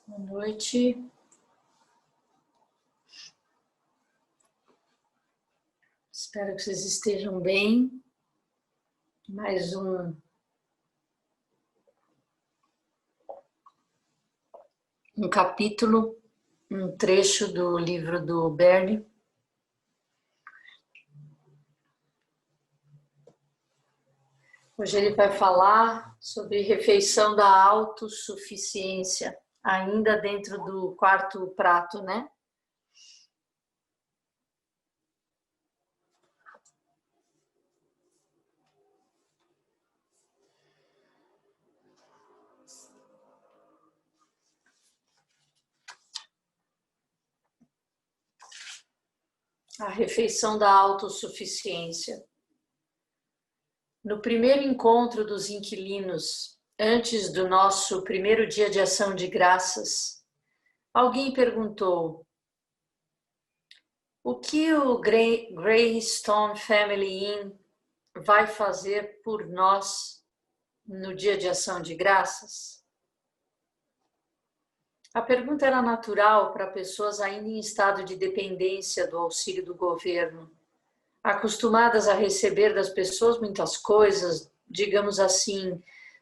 Boa noite. Espero que vocês estejam bem. Mais um capítulo, um trecho do livro do Bernie. Hoje ele vai falar sobre refeição da autossuficiência, ainda dentro do quarto prato, né? A refeição da autossuficiência. No primeiro encontro dos inquilinos, antes do nosso primeiro dia de ação de graças, alguém perguntou: o que o Greystone Family Inn vai fazer por nós no dia de ação de graças? A pergunta era natural para pessoas ainda em estado de dependência do auxílio do governo, acostumadas a receber das pessoas muitas coisas, digamos assim,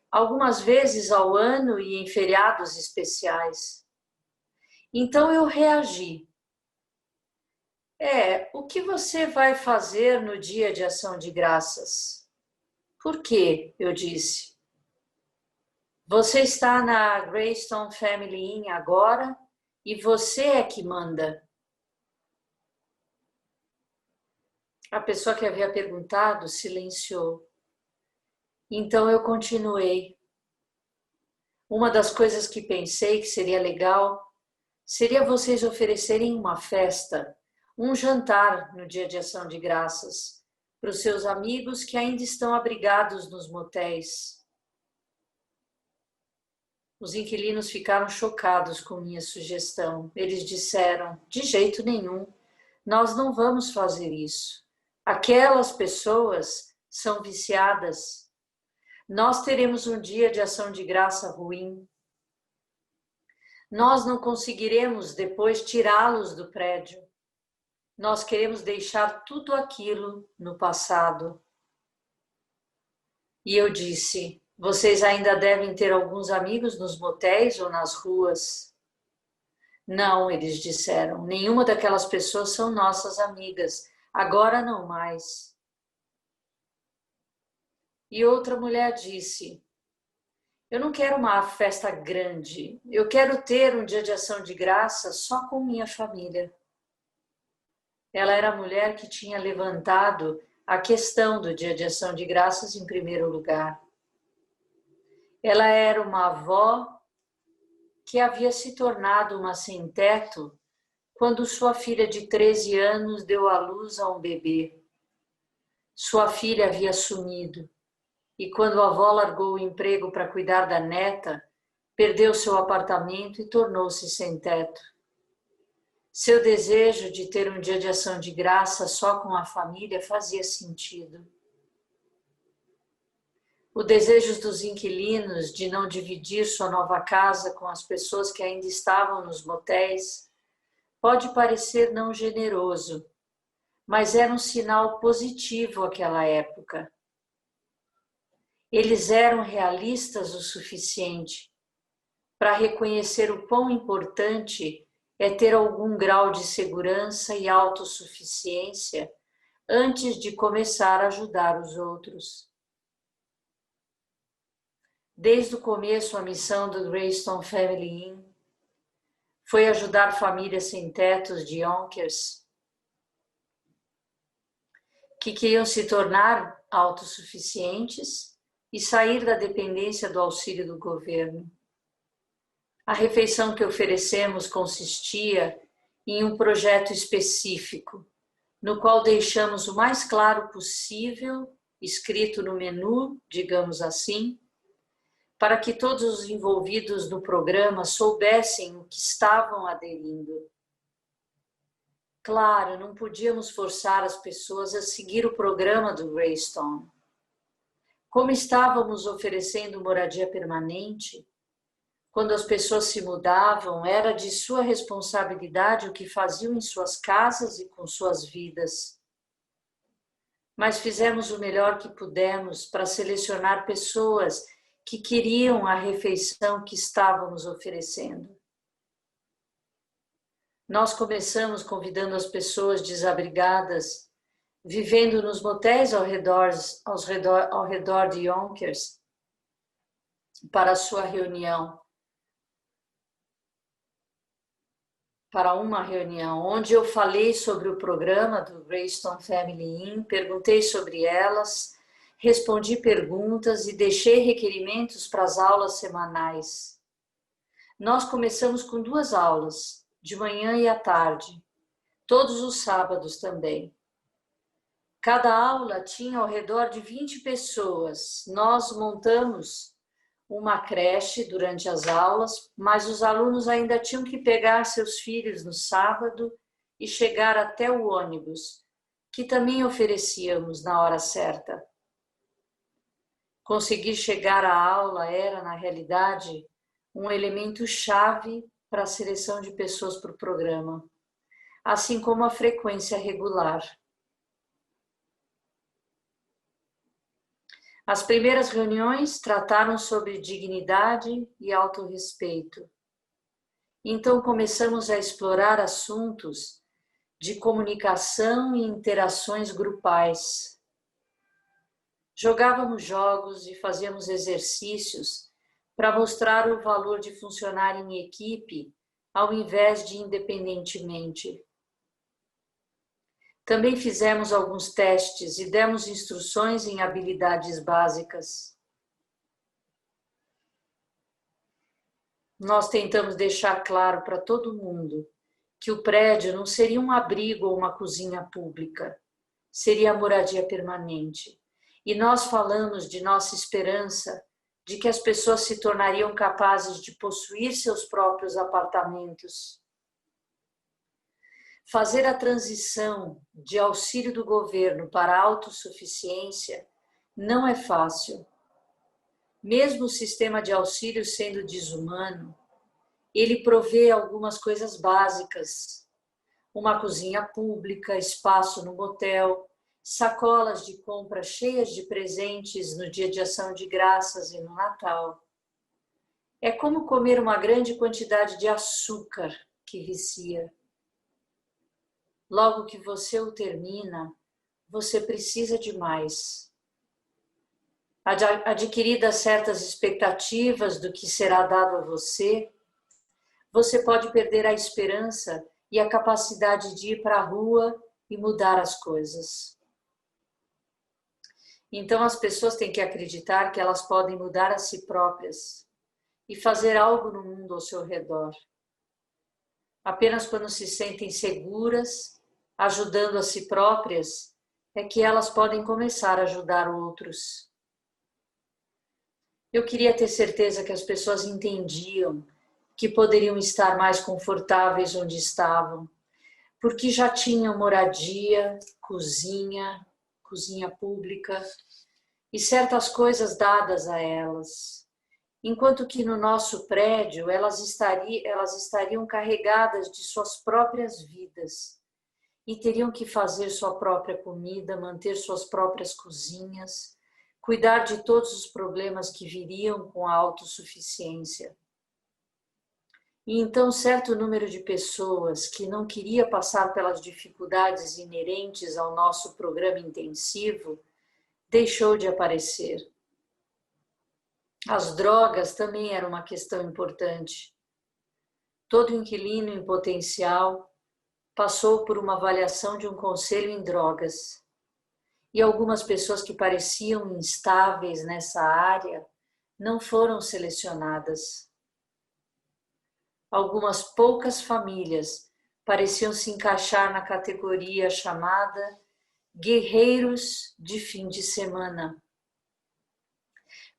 algumas vezes ao ano e em feriados especiais. Então eu reagi. O que você vai fazer no dia de ação de graças? Por quê? Eu disse. Você está na Greystone Family Inn agora e você é que manda. A pessoa que havia perguntado silenciou. Então eu continuei. Uma das coisas que pensei que seria legal seria vocês oferecerem uma festa, um jantar no dia de ação de graças, para os seus amigos que ainda estão abrigados nos motéis. Os inquilinos ficaram chocados com minha sugestão. Eles disseram: de jeito nenhum, nós não vamos fazer isso. Aquelas pessoas são viciadas. Nós teremos um dia de ação de graça ruim. Nós não conseguiremos depois tirá-los do prédio. Nós queremos deixar tudo aquilo no passado. E eu disse: vocês ainda devem ter alguns amigos nos motéis ou nas ruas? Não, eles disseram, nenhuma daquelas pessoas são nossas amigas. Agora não mais. E outra mulher disse: eu não quero uma festa grande. Eu quero ter um dia de ação de graça só com minha família. Ela era a mulher que tinha levantado a questão do dia de ação de graças em primeiro lugar. Ela era uma avó que havia se tornado uma sem-teto quando sua filha de 13 anos deu à luz a um bebê. Sua filha havia sumido e quando a avó largou o emprego para cuidar da neta, perdeu seu apartamento e tornou-se sem-teto. Seu desejo de ter um dia de ação de graça só com a família fazia sentido. O desejo dos inquilinos de não dividir sua nova casa com as pessoas que ainda estavam nos motéis pode parecer não generoso, mas era um sinal positivo àquela época. Eles eram realistas o suficiente para reconhecer o quão importante é ter algum grau de segurança e autossuficiência antes de começar a ajudar os outros. Desde o começo, a missão do Greystone Family Inn foi ajudar famílias sem tetos de Yonkers que queriam se tornar autossuficientes e sair da dependência do auxílio do governo. A refeição que oferecemos consistia em um projeto específico, no qual deixamos o mais claro possível, escrito no menu, digamos assim, para que todos os envolvidos no programa soubessem o que estavam aderindo. Claro, não podíamos forçar as pessoas a seguir o programa do Greystone. Como estávamos oferecendo moradia permanente, Quando as pessoas se mudavam, era de sua responsabilidade o que faziam em suas casas e com suas vidas. Mas fizemos o melhor que pudemos para selecionar pessoas que queriam a refeição que estávamos oferecendo. Nós começamos convidando as pessoas desabrigadas, vivendo nos motéis ao redor de Yonkers, para a sua reunião. Para uma reunião, onde eu falei sobre o programa do Greystone Family Inn, perguntei sobre elas, respondi perguntas e deixei requerimentos para as aulas semanais. Nós começamos com 2 aulas, de manhã e à tarde, todos os sábados também. Cada aula tinha ao redor de 20 pessoas. Nós montamos uma creche durante as aulas, mas os alunos ainda tinham que pegar seus filhos no sábado e chegar até o ônibus, que também oferecíamos na hora certa. Conseguir chegar à aula era, na realidade, um elemento chave para a seleção de pessoas para o programa, assim como a frequência regular. As primeiras reuniões trataram sobre dignidade e autorrespeito. Então começamos a explorar assuntos de comunicação e interações grupais. Jogávamos jogos e fazíamos exercícios para mostrar o valor de funcionar em equipe ao invés de independentemente. Também fizemos alguns testes e demos instruções em habilidades básicas. Nós tentamos deixar claro para todo mundo que o prédio não seria um abrigo ou uma cozinha pública, seria a moradia permanente. E nós falamos de nossa esperança de que as pessoas se tornariam capazes de possuir seus próprios apartamentos. Fazer a transição de auxílio do governo para a autossuficiência não é fácil. Mesmo o sistema de auxílio sendo desumano, ele provê algumas coisas básicas. Uma cozinha pública, espaço no motel, sacolas de compra cheias de presentes no dia de ação de graças e no Natal. É como comer uma grande quantidade de açúcar que vicia. Logo que você o termina, você precisa de mais. Adquiridas certas expectativas do que será dado a você, você pode perder a esperança e a capacidade de ir para a rua e mudar as coisas. Então as pessoas têm que acreditar que elas podem mudar a si próprias e fazer algo no mundo ao seu redor. Apenas quando se sentem seguras, ajudando a si próprias, é que elas podem começar a ajudar outros. Eu queria ter certeza que as pessoas entendiam que poderiam estar mais confortáveis onde estavam, porque já tinham moradia, cozinha pública e certas coisas dadas a elas. Enquanto que no nosso prédio elas estariam carregadas de suas próprias vidas e teriam que fazer sua própria comida, manter suas próprias cozinhas, cuidar de todos os problemas que viriam com a autossuficiência. E então certo número de pessoas que não queria passar pelas dificuldades inerentes ao nosso programa intensivo deixou de aparecer. As drogas também eram uma questão importante. Todo inquilino em potencial passou por uma avaliação de um conselho em drogas. E algumas pessoas que pareciam instáveis nessa área não foram selecionadas. Algumas poucas famílias pareciam se encaixar na categoria chamada guerreiros de fim de semana.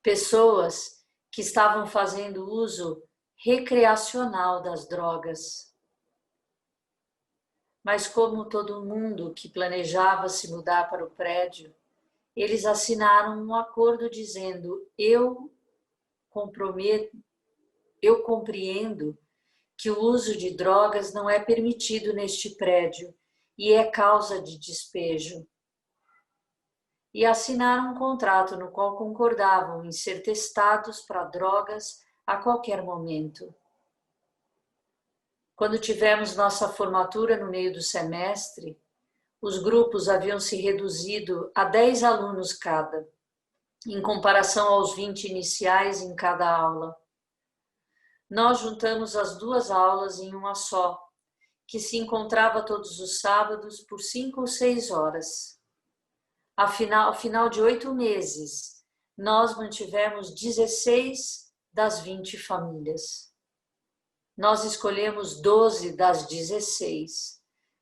Pessoas que estavam fazendo uso recreacional das drogas. Mas como todo mundo que planejava se mudar para o prédio, eles assinaram um acordo dizendo: eu eu compreendo que o uso de drogas não é permitido neste prédio e é causa de despejo. E assinaram um contrato no qual concordavam em ser testados para drogas a qualquer momento. Quando tivemos nossa formatura no meio do semestre, os grupos haviam se reduzido a 10 alunos cada, em comparação aos 20 iniciais em cada aula. Nós juntamos as duas aulas em uma só, que se encontrava todos os sábados por 5 ou 6 horas. Ao final de 8 meses, nós mantivemos 16 das 20 famílias. Nós escolhemos 12 das 16,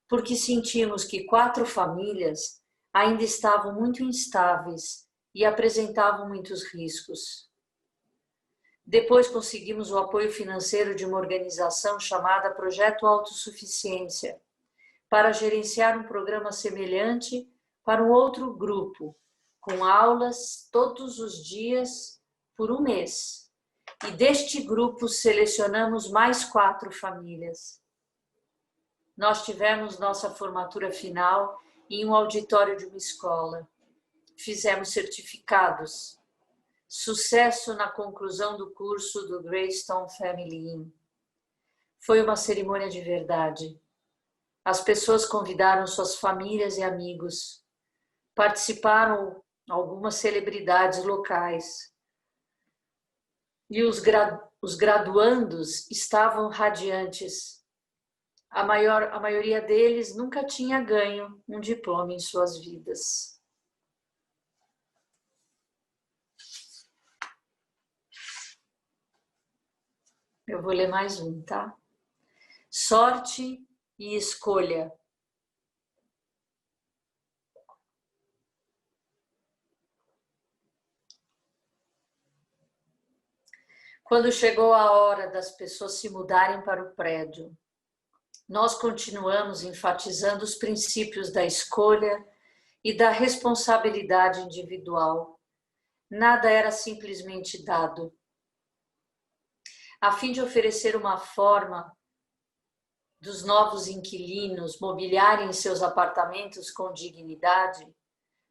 porque sentimos que 4 famílias ainda estavam muito instáveis e apresentavam muitos riscos. Depois conseguimos o apoio financeiro de uma organização chamada Projeto Autossuficiência, para gerenciar um programa semelhante para um outro grupo, com aulas todos os dias por um mês. E deste grupo selecionamos mais 4 famílias. Nós tivemos nossa formatura final em um auditório de uma escola. Fizemos certificados. Sucesso na conclusão do curso do Greystone Family Inn. Foi uma cerimônia de verdade. As pessoas convidaram suas famílias e amigos. Participaram algumas celebridades locais. E os graduandos estavam radiantes. A maioria deles nunca tinha ganho um diploma em suas vidas. Eu vou ler mais um, tá? Sorte e escolha. Quando chegou a hora das pessoas se mudarem para o prédio, nós continuamos enfatizando os princípios da escolha e da responsabilidade individual. Nada era simplesmente dado. A fim de oferecer uma forma dos novos inquilinos mobiliarem seus apartamentos com dignidade,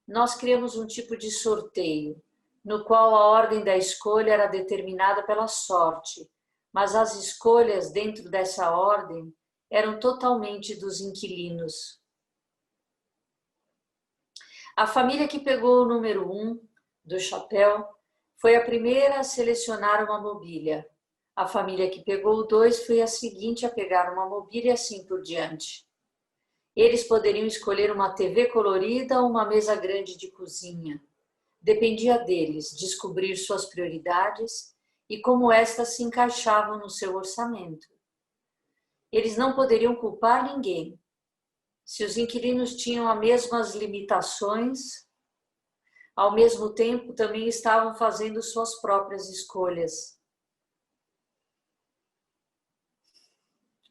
nós criamos um tipo de sorteio, no qual a ordem da escolha era determinada pela sorte, mas as escolhas dentro dessa ordem eram totalmente dos inquilinos. A família que pegou o número 1 do chapéu foi a primeira a selecionar uma mobília. A família que pegou o 2 foi a seguinte a pegar uma mobília e assim por diante. Eles poderiam escolher uma TV colorida ou uma mesa grande de cozinha. Dependia deles descobrir suas prioridades e como estas se encaixavam no seu orçamento. Eles não poderiam culpar ninguém. Se os inquilinos tinham as mesmas limitações, ao mesmo tempo também estavam fazendo suas próprias escolhas.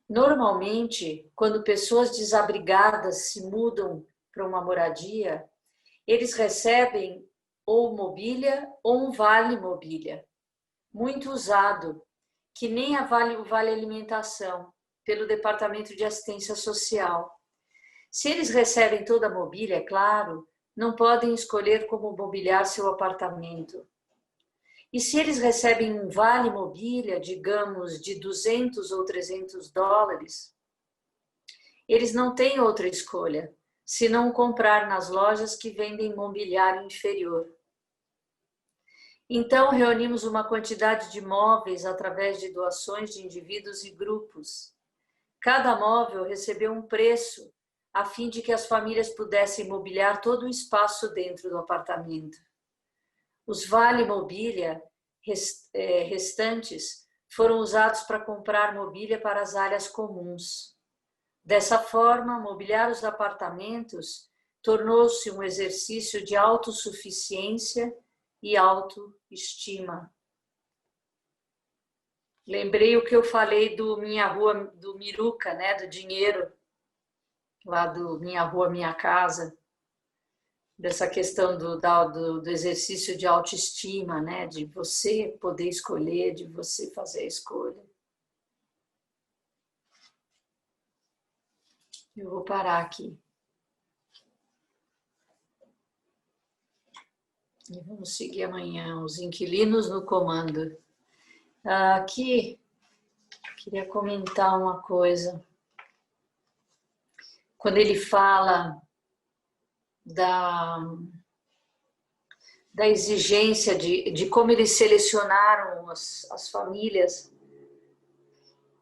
Normalmente, quando pessoas desabrigadas se mudam para uma moradia, eles recebem ou mobília ou um vale mobília, muito usado, que nem o vale alimentação, pelo Departamento de Assistência Social. Se eles recebem toda a mobília, é claro, não podem escolher como mobiliar seu apartamento. E se eles recebem um vale mobília, digamos, de 200 ou 300 dólares, eles não têm outra escolha, senão comprar nas lojas que vendem mobiliário inferior. Então, reunimos uma quantidade de móveis através de doações de indivíduos e grupos. Cada móvel recebeu um preço a fim de que as famílias pudessem mobiliar todo o espaço dentro do apartamento. Os vale mobília restantes foram usados para comprar mobília para as áreas comuns. Dessa forma, mobiliar os apartamentos tornou-se um exercício de autossuficiência e autoestima. Lembrei o que eu falei do Minha Rua, do Miruca, né, do dinheiro, lá do Minha Rua, Minha Casa. dessa questão do exercício de autoestima, né? De você poder escolher, de você fazer a escolha. Eu vou parar aqui. E vamos seguir amanhã. Os inquilinos no comando. Aqui, queria comentar uma coisa. Quando ele fala da exigência de como eles selecionaram as famílias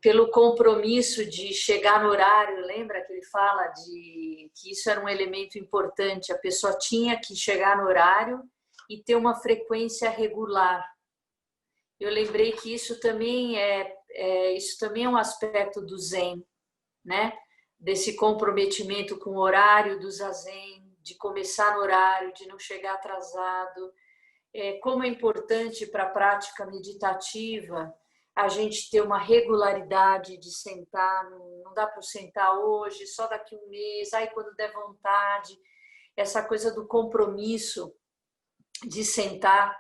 pelo compromisso de chegar no horário, lembra que ele fala que isso era um elemento importante, a pessoa tinha que chegar no horário e ter uma frequência regular. Eu lembrei que isso também é um aspecto do Zen, né? Desse comprometimento com o horário do Zazen, de começar no horário, de não chegar atrasado. Como é importante para a prática meditativa a gente ter uma regularidade de sentar, não dá para sentar hoje, só daqui um mês, aí quando der vontade, essa coisa do compromisso de sentar,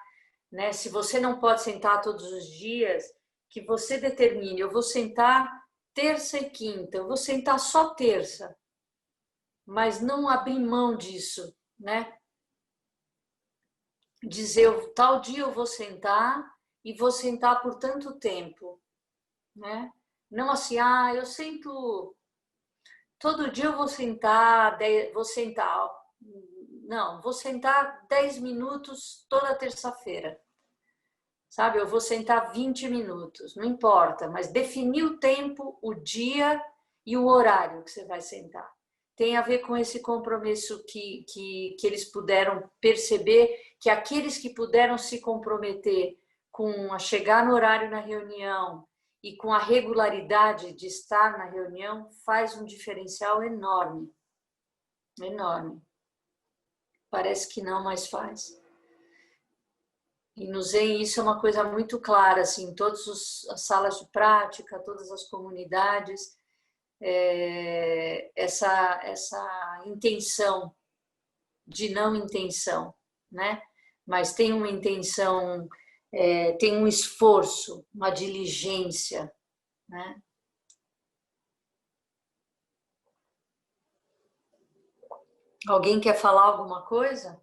né? Se você não pode sentar todos os dias, que você determine, eu vou sentar terça e quinta, eu vou sentar só terça, mas não abrir mão disso, né? Dizer, tal dia eu vou sentar e vou sentar por tanto tempo, né? Não assim, eu sento, todo dia eu vou sentar, não, vou sentar 10 minutos toda terça-feira, sabe? Eu vou sentar 20 minutos, não importa, mas definir o tempo, o dia e o horário que você vai sentar. Tem a ver com esse compromisso que eles puderam perceber, que aqueles que puderam se comprometer com a chegar no horário na reunião e com a regularidade de estar na reunião, faz um diferencial enorme. Enorme. Parece que não, mas faz. E no Zen isso é uma coisa muito clara, assim, em todas as salas de prática, todas as comunidades, essa intenção de não intenção, né? Mas tem uma intenção, tem um esforço, uma diligência, né? Alguém quer falar alguma coisa?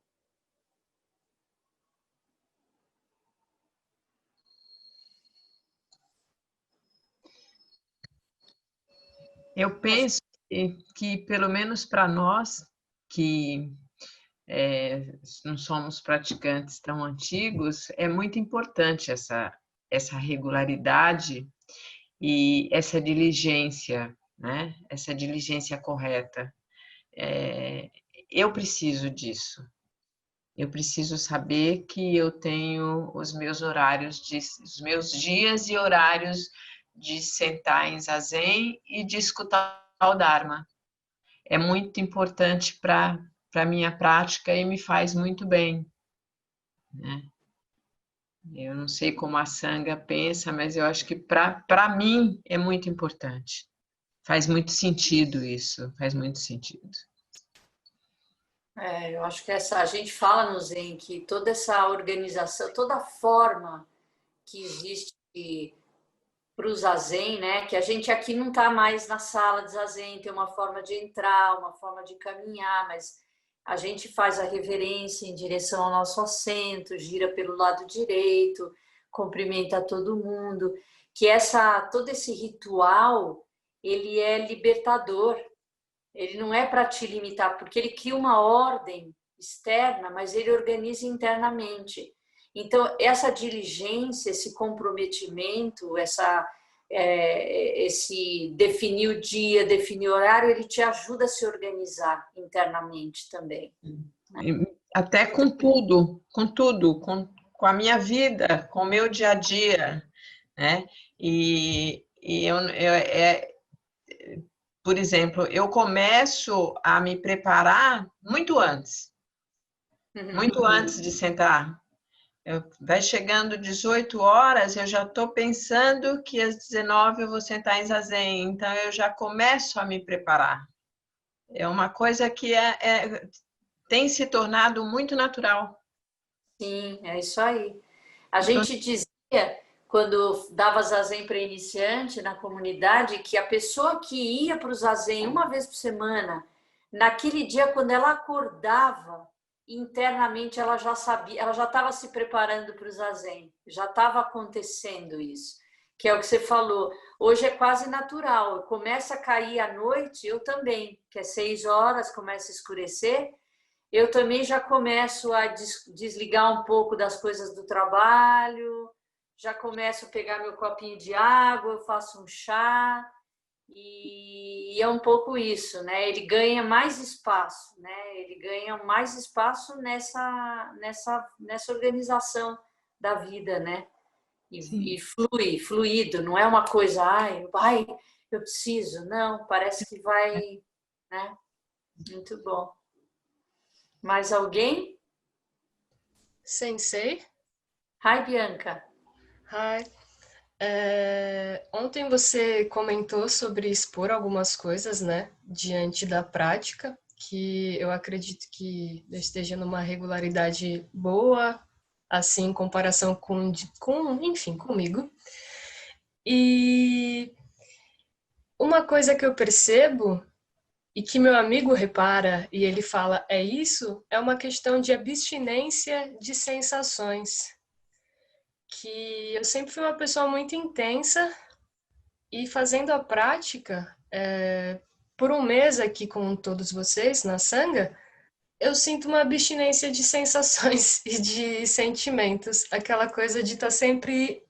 Eu penso que pelo menos para nós, que não somos praticantes tão antigos, é muito importante essa regularidade e essa diligência, né? Essa diligência correta. Eu preciso disso. Eu preciso saber que eu tenho os meus horários, os meus dias e horários de sentar em zazen e de escutar o Dharma. É muito importante para a minha prática e me faz muito bem, né? Eu não sei como a Sangha pensa, mas eu acho que para mim é muito importante. Faz muito sentido isso, faz muito sentido. Eu acho que a gente fala no Zen que toda essa organização, toda a forma que existe para o Zazen, né? Que a gente aqui não está mais na sala de Zazen, tem uma forma de entrar, uma forma de caminhar, mas a gente faz a reverência em direção ao nosso assento, gira pelo lado direito, cumprimenta todo mundo, que todo esse ritual, ele é libertador. Ele não é para te limitar, porque ele cria uma ordem externa, mas ele organiza internamente. Então, essa diligência, esse comprometimento, esse definir o dia, definir o horário, ele te ajuda a se organizar internamente também. Até com tudo, com a minha vida, com o meu dia a dia, né? Por exemplo, eu começo a me preparar muito antes de sentar. Vai chegando 18 horas, eu já estou pensando que às 19 eu vou sentar em zazen, então eu já começo a me preparar. É uma coisa que tem se tornado muito natural. Sim, é isso aí. A Então, gente dizia, quando dava zazen para iniciante na comunidade, que a pessoa que ia para o zazen uma vez por semana, naquele dia, quando ela acordava, internamente ela já sabia, ela já estava se preparando para o zazen, já estava acontecendo isso, que é o que você falou. Hoje é quase natural, começa a cair à noite, eu também, que é 6 horas, começa a escurecer, eu também já começo a desligar um pouco das coisas do trabalho, já começo a pegar meu copinho de água, eu faço um chá, e é um pouco isso, né? Ele ganha mais espaço, né? Ele ganha mais espaço nessa organização da vida, né? E sim. flui, fluido, não é uma coisa, ai, eu preciso, não, parece que vai, né? Muito bom. Mais alguém? Sensei, Hi, Bianca. hi. Ontem você comentou sobre expor algumas coisas, né, diante da prática, que eu acredito que esteja numa regularidade boa, assim, em comparação enfim, comigo. E uma coisa que eu percebo e que meu amigo repara e ele fala é isso, é uma questão de abstinência de sensações. Que eu sempre fui uma pessoa muito intensa e fazendo a prática, por um mês aqui com todos vocês na Sangha, eu sinto uma abstinência de sensações e de sentimentos, aquela coisa de estar sempre.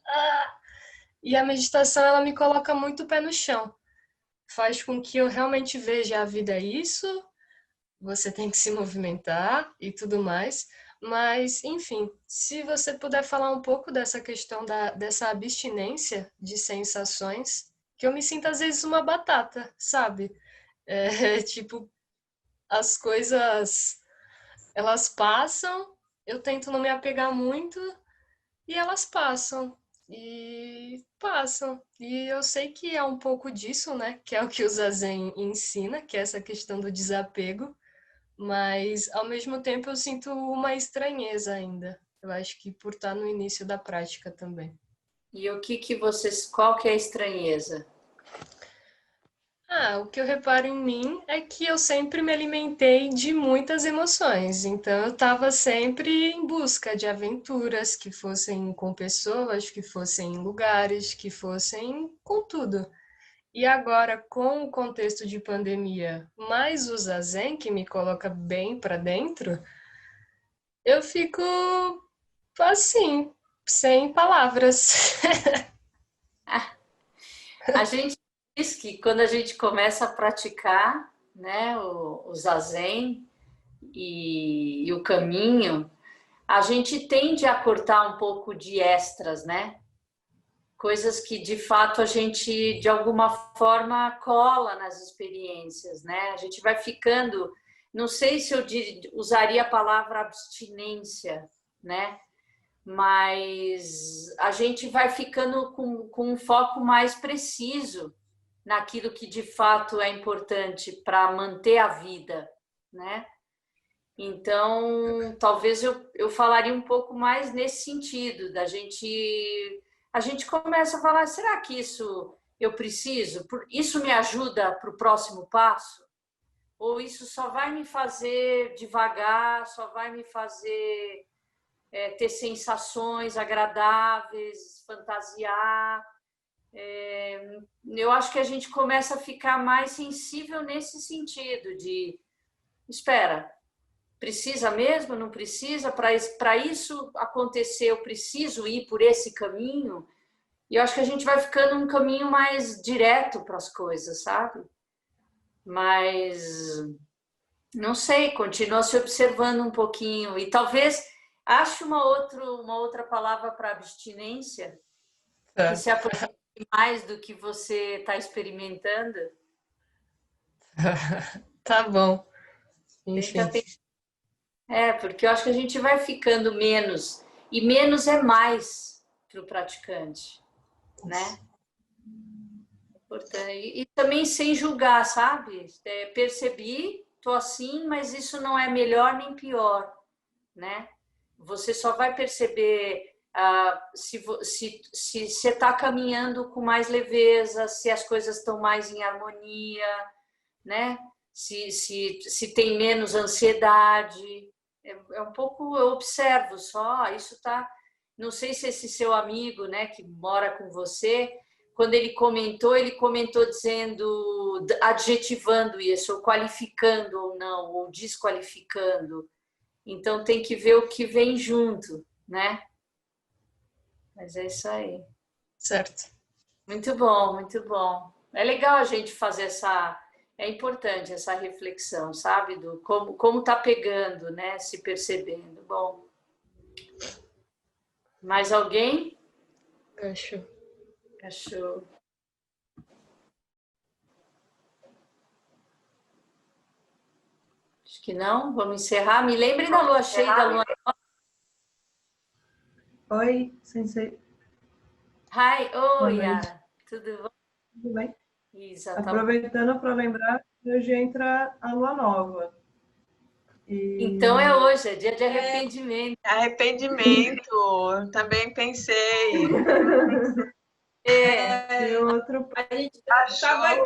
E a meditação ela me coloca muito o pé no chão, faz com que eu realmente veja a vida é isso, você tem que se movimentar e tudo mais. Mas, enfim, se você puder falar um pouco dessa questão dessa abstinência de sensações, que eu me sinto às vezes uma batata, sabe? Tipo, as coisas, elas passam, eu tento não me apegar muito e elas passam. E passam. E eu sei que é um pouco disso, né? Que é o que o Zazen ensina, que é essa questão do desapego. Mas, ao mesmo tempo, eu sinto uma estranheza ainda. Eu acho que por estar no início da prática também. E qual que é a estranheza? O que eu reparo em mim é que eu sempre me alimentei de muitas emoções. Então, eu estava sempre em busca de aventuras que fossem com pessoas, que fossem em lugares, que fossem com tudo. E agora, com o contexto de pandemia, mais o Zazen, que me coloca bem para dentro, eu fico assim, sem palavras. A gente diz que quando a gente começa a praticar, né, o zazen e o caminho, a gente tende a cortar um pouco de extras, né? Coisas que de fato a gente de alguma forma cola nas experiências, né? A gente vai ficando, não sei se eu usaria a palavra abstinência, né? Mas a gente vai ficando com um foco mais preciso naquilo que de fato é importante para manter a vida, né? Então, talvez eu falaria um pouco mais nesse sentido, a gente começa a falar, será que isso eu preciso? Isso me ajuda para o próximo passo? Ou isso só vai me fazer devagar, só vai me fazer ter sensações agradáveis, fantasiar? Eu acho que a gente começa a ficar mais sensível nesse sentido de, espera, precisa mesmo? Não precisa? Para isso acontecer, eu preciso ir por esse caminho? E eu acho que a gente vai ficando um caminho mais direto para as coisas, sabe? Mas não sei, continua se observando um pouquinho e talvez ache uma outra palavra para abstinência que Tá, se aproxime mais do que você está experimentando. tá bom. Tenta Enfim. porque eu acho que a gente vai ficando menos, e menos é mais para o praticante, né? Importante. E também sem julgar, sabe? Percebi, tô assim, mas isso não é melhor nem pior, né? Você só vai perceber se você está caminhando com mais leveza, se as coisas estão mais em harmonia, né? Se tem menos ansiedade. É um pouco, eu observo só, isso tá. Não sei se esse seu amigo, né, que mora com você, quando ele comentou dizendo, adjetivando isso, ou qualificando ou não, ou desqualificando. Então tem que ver o que vem junto, né? Mas é isso aí. Certo. Muito bom, muito bom. É legal a gente fazer é importante essa reflexão, sabe? Do como tá pegando, né? Se percebendo. Bom. Mais alguém? Acho. Acho. Acho que não. Vamos encerrar. Me lembre da lua cheia e da lua nova. Oi, Sensei. Hi, oi, Yara. Tudo bom? Tudo bem? Exatamente. Aproveitando para lembrar que hoje entra a lua nova. Então é hoje, é dia de arrependimento. Arrependimento, também pensei. E outro A gente Achou?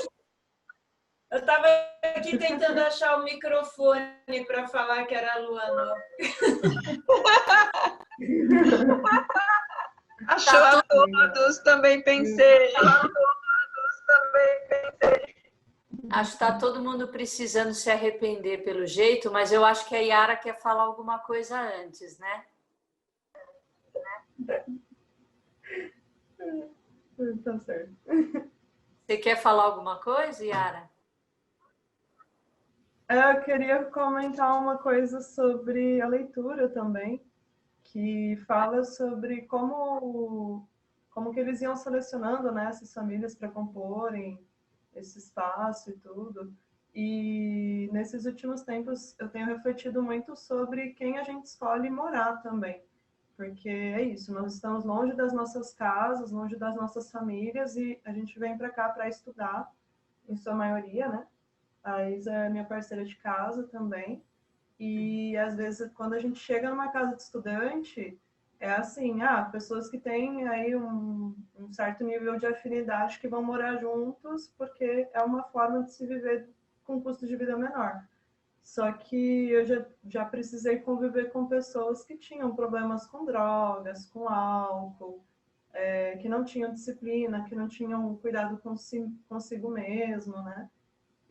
eu estava aqui tentando achar o microfone para falar que era a lua nova. Achou a todos, também pensei. Acho que está todo mundo precisando se arrepender pelo jeito, mas eu acho que a Yara quer falar alguma coisa antes, né? Tá certo. Você quer falar alguma coisa, Yara? Eu queria comentar uma coisa sobre a leitura também, que fala sobre como que eles iam selecionando, né, essas famílias para comporem esse espaço e tudo. E nesses últimos tempos eu tenho refletido muito sobre quem a gente escolhe morar também. Porque é isso, nós estamos longe das nossas casas, longe das nossas famílias e a gente vem para cá para estudar, em sua maioria, né? A Isa é minha parceira de casa também. E às vezes quando a gente chega numa casa de estudante, é assim, pessoas que têm aí um certo nível de afinidade que vão morar juntos, porque é uma forma de se viver com custo de vida menor. Só que eu já precisei conviver com pessoas que tinham problemas com drogas, com álcool, que não tinham disciplina, que não tinham cuidado consigo mesmo, né?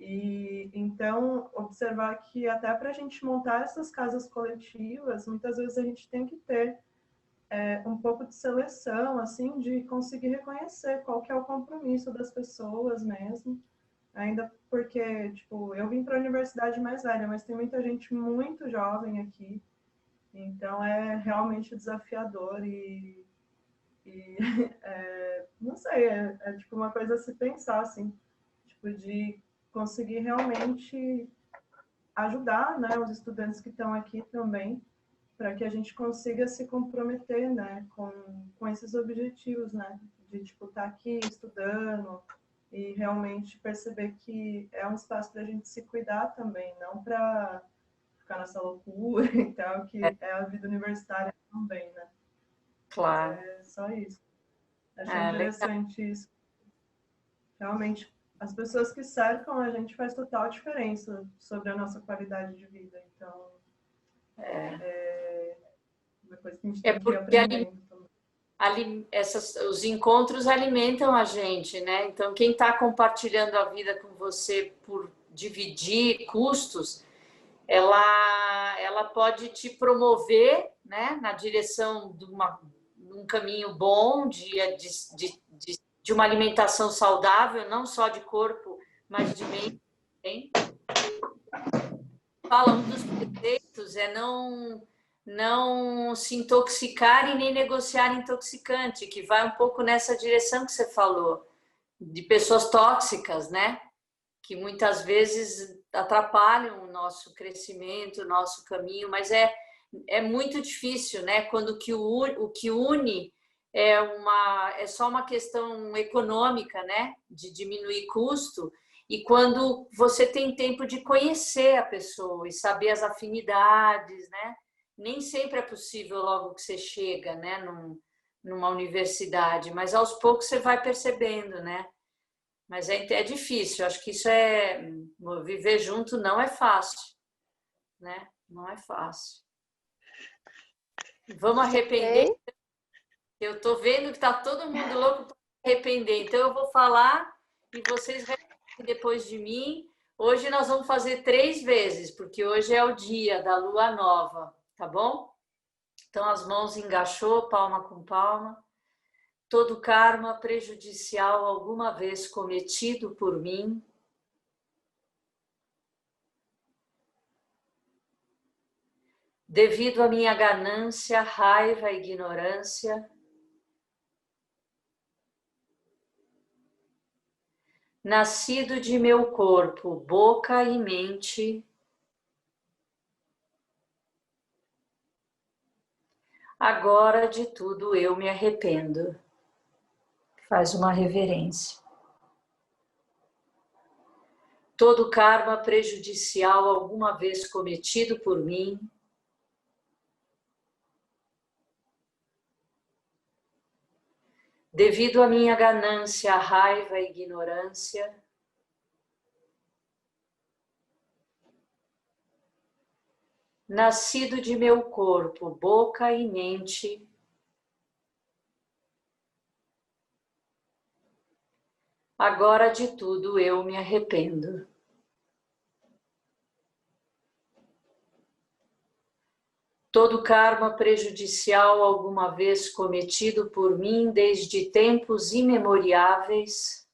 E então observar que até para a gente montar essas casas coletivas, muitas vezes a gente tem que ter um pouco de seleção, assim, de conseguir reconhecer qual que é o compromisso das pessoas mesmo. Ainda porque, tipo, eu vim para a universidade mais velha, mas tem muita gente muito jovem aqui, então é realmente desafiador não sei, tipo uma coisa a se pensar, assim, tipo, de conseguir realmente ajudar, né, os estudantes que estão aqui também, para que a gente consiga se comprometer, né, com esses objetivos, né, de, tipo, estar aqui estudando, e realmente perceber que é um espaço para a gente se cuidar também, não para ficar nessa loucura e tal, que é a vida universitária também, né? Claro. É só isso. Achei interessante isso. Realmente, as pessoas que cercam a gente faz total diferença sobre a nossa qualidade de vida. Então, é uma coisa que a gente tem que ir aprendendo também. Os encontros alimentam a gente, né? Então, quem está compartilhando a vida com você por dividir custos, ela pode te promover, né, na direção de um caminho bom de uma alimentação saudável, não só de corpo, mas de mente também. Fala, um dos preceitos é não se intoxicar e nem negociar intoxicante, que vai um pouco nessa direção que você falou, de pessoas tóxicas, né? Que muitas vezes atrapalham o nosso crescimento, o nosso caminho, mas é muito difícil, né? Quando o que une é só uma questão econômica, né? De diminuir custo, e quando você tem tempo de conhecer a pessoa e saber as afinidades, né? Nem sempre é possível logo que você chega, né, numa universidade, mas aos poucos você vai percebendo, né? Mas é difícil, acho que isso viver junto não é fácil, né? Não é fácil. Vamos arrepender. Eu tô vendo que tá todo mundo louco para arrepender, então eu vou falar e vocês repetem depois de mim. Hoje nós vamos fazer 3 vezes, porque hoje é o dia da lua nova, tá bom? Então as mãos engaixou, palma com palma. Todo karma prejudicial alguma vez cometido por mim, devido à minha ganância, raiva e ignorância, nascido de meu corpo, boca e mente, agora de tudo eu me arrependo. Faz uma reverência. Todo karma prejudicial alguma vez cometido por mim, devido à minha ganância, raiva e ignorância, nascido de meu corpo, boca e mente, agora de tudo eu me arrependo. Todo karma prejudicial alguma vez cometido por mim desde tempos imemoriáveis,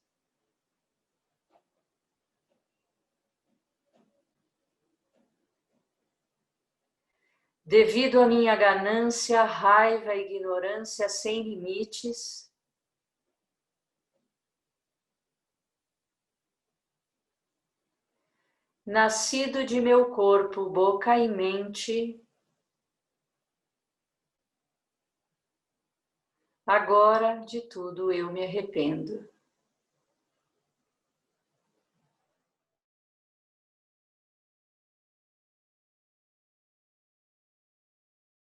devido à minha ganância, raiva e ignorância sem limites, nascido de meu corpo, boca e mente, agora de tudo eu me arrependo.